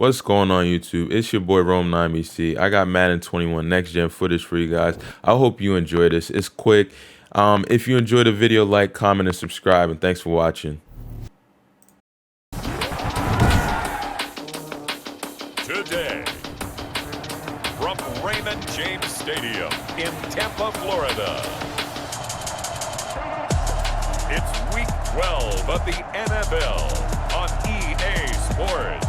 What's going on YouTube? It's your boy Rome9BC. I got Madden 21 next gen footage for you guys. I hope you enjoy this. It's quick. If you enjoyed the video, like, comment, and subscribe, and thanks for watching. Today, from Raymond James Stadium in Tampa, Florida, it's Week 12 of the NFL on EA Sports.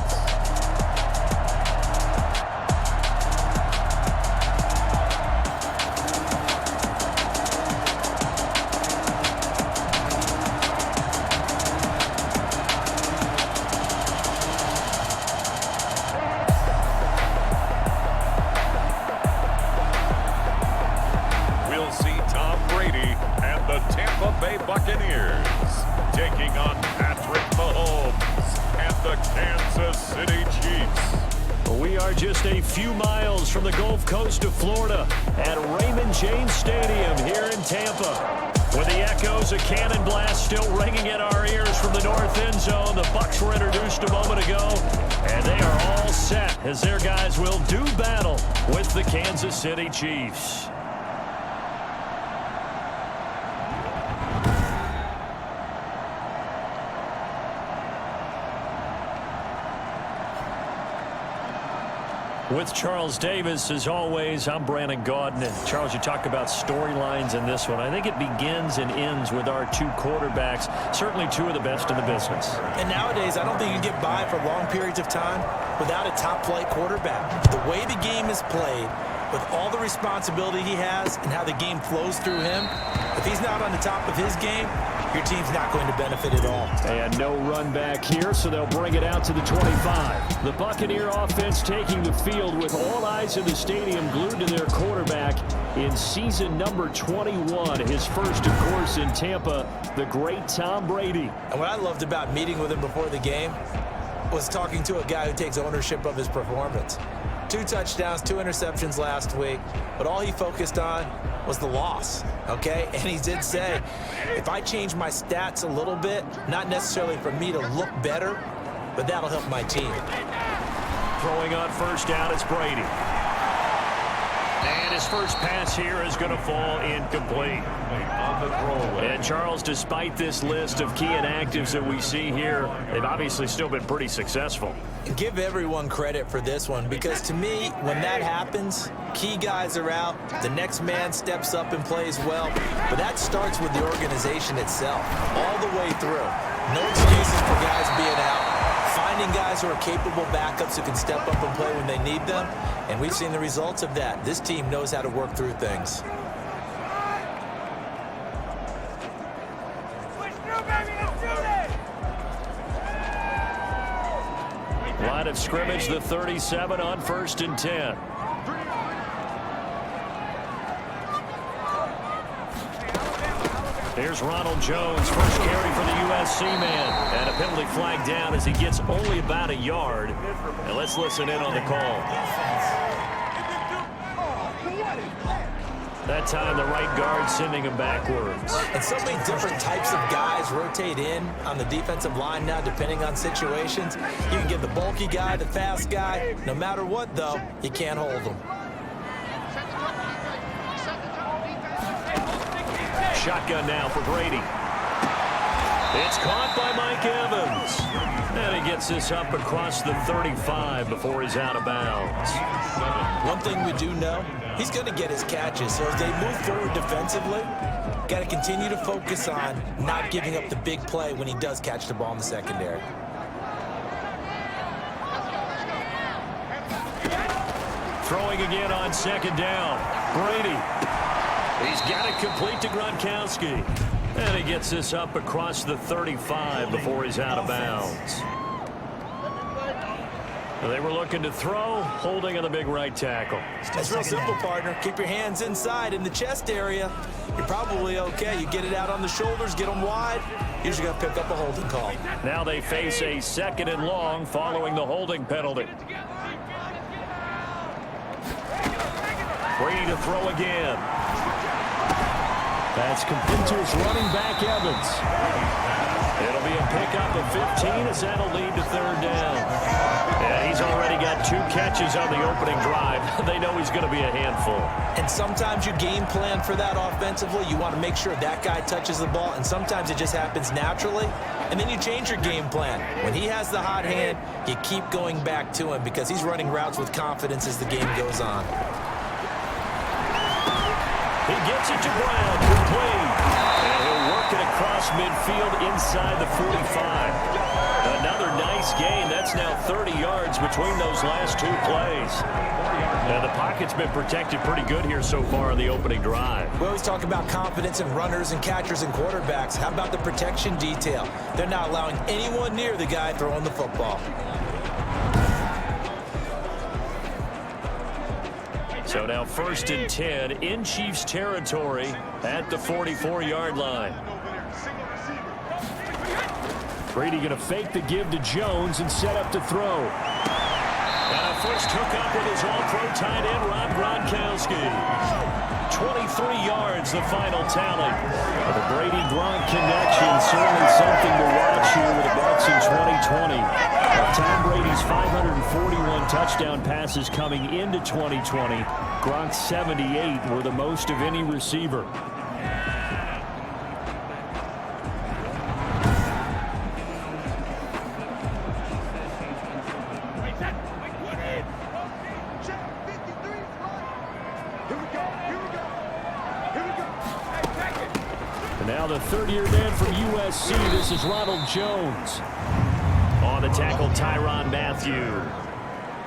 We'll see Tom Brady and the Tampa Bay Buccaneers taking on Patrick Mahomes and the Kansas City Chiefs. We are just a few miles from the Gulf Coast of Florida at Raymond James Stadium here in Tampa. With the echoes of cannon blast still ringing in our ears from the north end zone, the Bucs were introduced a moment ago, and they are all set as their guys will do battle with the Kansas City Chiefs. With Charles Davis, as always, I'm Brandon Gaudin. And Charles, you talk about storylines in this one. I think it begins and ends with our two quarterbacks, certainly two of the best in the business. And nowadays, I don't think you can get by for long periods of time without a top-flight quarterback. The way the game is played, with all the responsibility he has and how the game flows through him, if he's not on the top of his game, your team's not going to benefit at all. And no run back here, so they'll bring it out to the 25. The Buccaneer offense taking the field with all eyes in the stadium glued to their quarterback in season number 21. His first, of course, in Tampa, the great Tom Brady. And what I loved about meeting with him before the game was talking to a guy who takes ownership of his performance. 2 touchdowns, 2 interceptions last week, but all he focused on was the loss, okay? And he did say, if I change my stats a little bit, not necessarily for me to look better, but that'll help my team. Throwing on first down, it's Brady. And his first pass here is going to fall incomplete. And Charles, despite this list of key inactives that we see here, they've obviously still been pretty successful. Give everyone credit for this one, because to me, when that happens, key guys are out, the next man steps up and plays well, but that starts with the organization itself, all the way through. No excuses for guys being out, finding guys who are capable backups who can step up and play when they need them, and we've seen the results of that. This team knows how to work through things. Line of scrimmage, the 37 on 1st and 10. Here's Ronald Jones, first carry for the USC man. And a penalty flag down as he gets only about a yard. And let's listen in on the call. That time, the right guard sending him backwards. And so many different types of guys rotate in on the defensive line now, depending on situations. You can get the bulky guy, the fast guy. No matter what, though, you can't hold them. Shotgun now for Brady. It's caught by Mike Evans. And he gets this up across the 35 before he's out of bounds. One thing we do know, he's going to get his catches. So as they move forward defensively, got to continue to focus on not giving up the big play when he does catch the ball in the secondary. Throwing again on 2nd down. Brady. He's got it complete to Gronkowski. And he gets this up across the 35 before he's out of bounds. They were looking to throw, holding on the big right tackle. It's real simple, partner. Keep your hands inside in the chest area. You're probably okay. You get it out on the shoulders, get them wide. Usually going to pick up a holding call. Now they face a 2nd and long following the holding penalty. Brady to throw again. That's complete to his running back, Evans. It'll be a pickup of 15 as that'll lead to 3rd down. And he's already 2 catches on the opening drive. They know he's going to be a handful. And sometimes you game plan for that offensively. You want to make sure that guy touches the ball, and sometimes it just happens naturally, and then you change your game plan. When he has the hot hand, you keep going back to him because he's running routes with confidence as the game goes on. He gets it to Brown, complete. And he'll work it across midfield inside the 45. Another nice gain. That's now 30 yards between those last 2 plays. Now, the pocket's been protected pretty good here so far on the opening drive. We always talk about confidence in runners and catchers and quarterbacks. How about the protection detail? They're not allowing anyone near the guy throwing the football. So now 1st and 10 in Chiefs territory at the 44-yard line. Brady going to fake the give to Jones and set up to throw. And a first hookup with his all-pro tight end, Rob Gronkowski. 23 yards, the final tally. The Brady-Gronk connection, certainly something to watch here with the Bucs in 2020. Tom Brady's 541 touchdown passes coming into 2020. Gronk's 78 were the most of any receiver. And now the third-year man from USC, this is Ronald Jones. On the tackle, Tyrann Mathieu.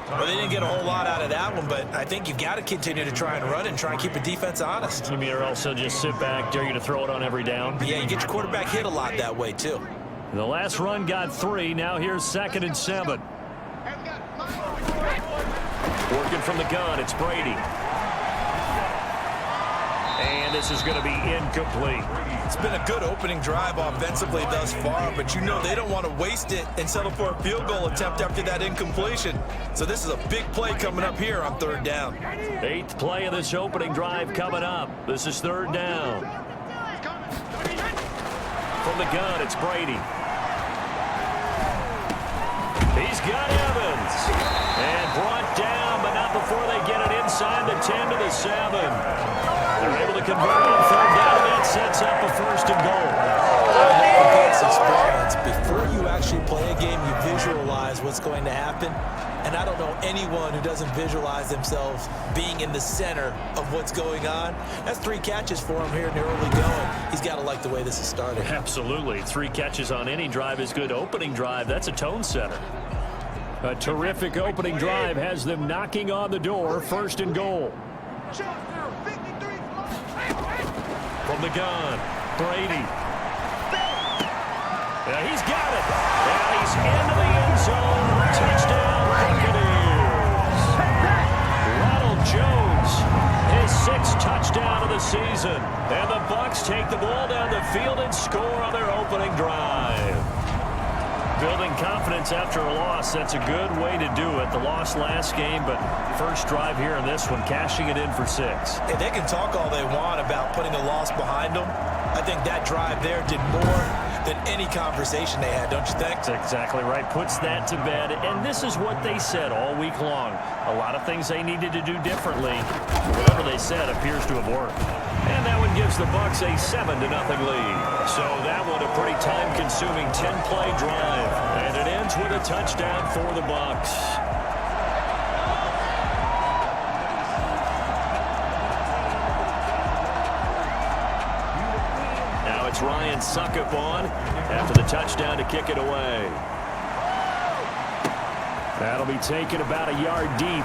Well, they didn't get a whole lot out of that one, but I think you've got to continue to try and run and try and keep the defense honest. You mean or also just sit back, dare you to throw it on every down? Yeah, you get your quarterback hit a lot that way, too. The last run got 3. Now here's 2nd and 7. Working from the gun, it's Brady. And this is going to be incomplete. It's been a good opening drive offensively thus far, but you know they don't want to waste it and settle for a field goal attempt after that incompletion. So this is a big play coming up here on 3rd down. 8th play of this opening drive coming up. This is 3rd down. From the gun, it's Brady. He's got Evans. And brought down, but not before they get it inside the 10 to the 7. They're able to convert on 3rd down, and that sets up a 1st and goal. Experience. Before you actually play a game, you visualize what's going to happen. And I don't know anyone who doesn't visualize themselves being in the center of what's going on. That's 3 catches for him here in the early going. He's got to like the way this is started. Absolutely. 3 catches on any drive is good. Opening drive, that's a tone setter. A terrific opening drive has them knocking on the door. 1st and goal. From the gun, Brady. Yeah, he's got it. And he's into the end zone. Touchdown, Buccaneers. Ronald Jones, his 6th touchdown of the season. And the Bucs take the ball down the field and score on their opening drive. Building confidence after a loss, that's a good way to do it. The loss last game, but first drive here in this one, cashing it in for 6. And they can talk all they want about putting a loss behind them. I think that drive there did more than any conversation they had, don't you think? That's exactly right. Puts that to bed. And this is what they said all week long. A lot of things they needed to do differently. Whatever they said appears to have worked. And that one gives the Bucs a 7-0 lead. So that one a pretty time-consuming 10-play drive. And it ends with a touchdown for the Bucs. Now it's Ryan Suckup on after the touchdown to kick it away. That'll be taken about a yard deep.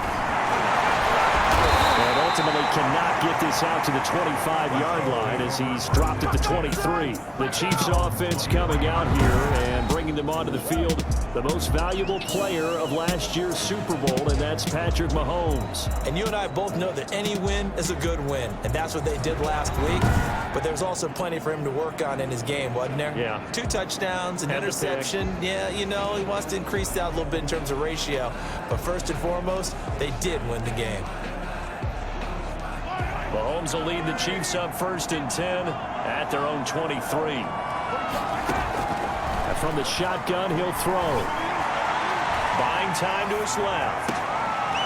And ultimately cannot get this out to the 25-yard line as he's dropped at the 23. The Chiefs offense coming out here and bringing them onto the field. The most valuable player of last year's Super Bowl, and that's Patrick Mahomes. And you and I both know that any win is a good win, and that's what they did last week. But there's also plenty for him to work on in his game, wasn't there? Yeah. 2 touchdowns, an interception. Yeah, you know, he wants to increase that a little bit in terms of ratio. But first and foremost, they did win the game. Mahomes will lead the Chiefs up 1st and 10 at their own 23. And from the shotgun, he'll throw. Buying time to his left.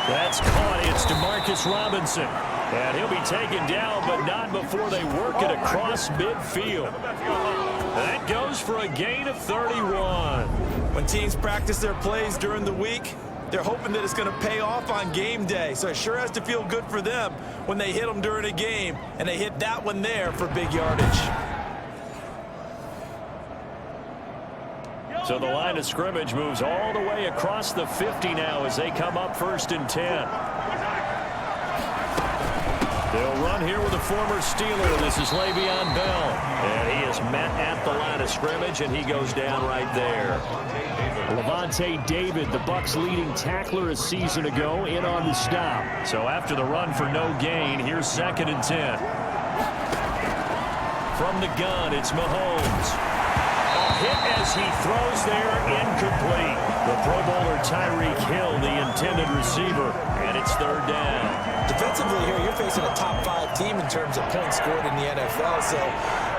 That's caught. It's Demarcus Robinson. And he'll be taken down, but not before they work it across midfield. That goes for a gain of 31. When teams practice their plays during the week, they're hoping that it's going to pay off on game day. So it sure has to feel good for them when they hit them during a game, and they hit that one there for big yardage. So the line of scrimmage moves all the way across the 50 now as they come up 1st and 10. They'll run here with a former Steeler. This is Le'Veon Bell. And he is met at the line of scrimmage, and he goes down right there. Levante David, the Bucs' leading tackler a season ago, in on the stop. So after the run for no gain, here's 2nd and 10. From the gun, it's Mahomes. A hit as he throws there, incomplete. The Pro Bowler Tyreek Hill, the intended receiver, and it's 3rd down. Defensively here, you're facing a top 5 team in terms of points scored in the NFL. So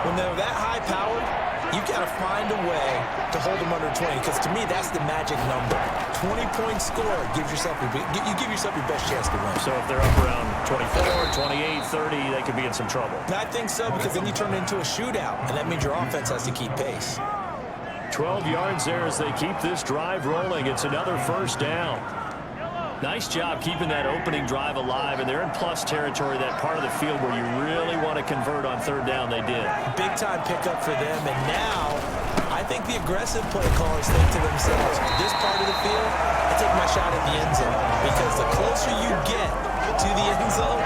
when they're that high-powered, you've got to find a way to hold them under 20, because to me, that's the magic number. 20 points scored gives yourself you give yourself your best chance to win. So if they're up around 24, 28, 30, they could be in some trouble. I think so, because then you turn it into a shootout, and that means your offense has to keep pace. 12 yards there as they keep this drive rolling. It's another 1st down. Nice job keeping that opening drive alive, and they're in plus territory, that part of the field where you really want to convert on 3rd down. They did. Big-time pickup for them, and now I think the aggressive play callers think to themselves, this part of the field, I take my shot at the end zone, because the closer you get to the end zone,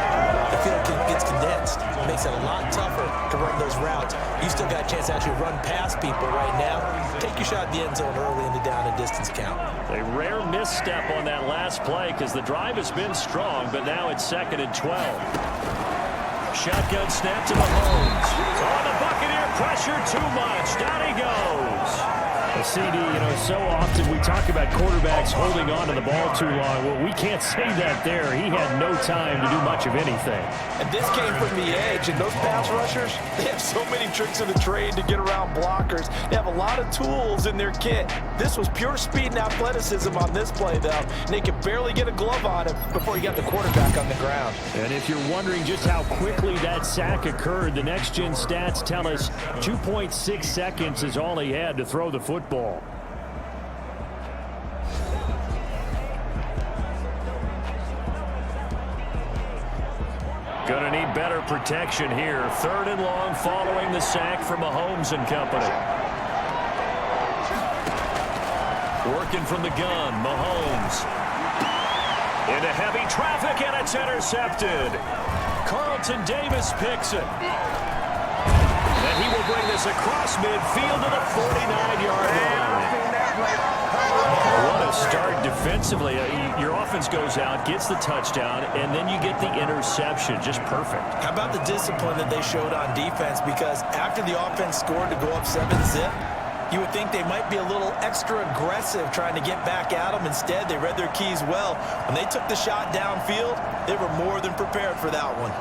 the field gets condensed. It makes it a lot tougher to run those routes. You still got a chance to actually run past people right now. Take your shot at the end zone early in the down and distance count. A rare misstep on that last play, because the drive has been strong, but now it's 2nd and 12. Shotgun snap to Mahomes. Oh, the Buccaneer pressure too much. Down he goes. A CD, so often we talk about quarterbacks holding on to the ball too long. Well, we can't say that there. He had no time to do much of anything. And this came from the edge, and those pass rushers, they have so many tricks in the trade to get around blockers. They have a lot of tools in their kit. This was pure speed and athleticism on this play, though. And they could barely get a glove on him before he got the quarterback on the ground. And if you're wondering just how quickly that sack occurred, the next-gen stats tell us 2.6 seconds is all he had to throw the football. Gonna need better protection here. 3rd and long following the sack from Mahomes and company. Working from the gun, Mahomes. Into heavy traffic, and it's intercepted. Carlton Davis picks it. And he will bring this across midfield to the 49-yard line. What a start defensively. Your offense goes out, gets the touchdown, and then you get the interception. Just perfect. How about the discipline that they showed on defense? Because after the offense scored to go up 7-zip, you would think they might be a little extra aggressive trying to get back at them. Instead, they read their keys well. When they took the shot downfield, they were more than prepared for that one.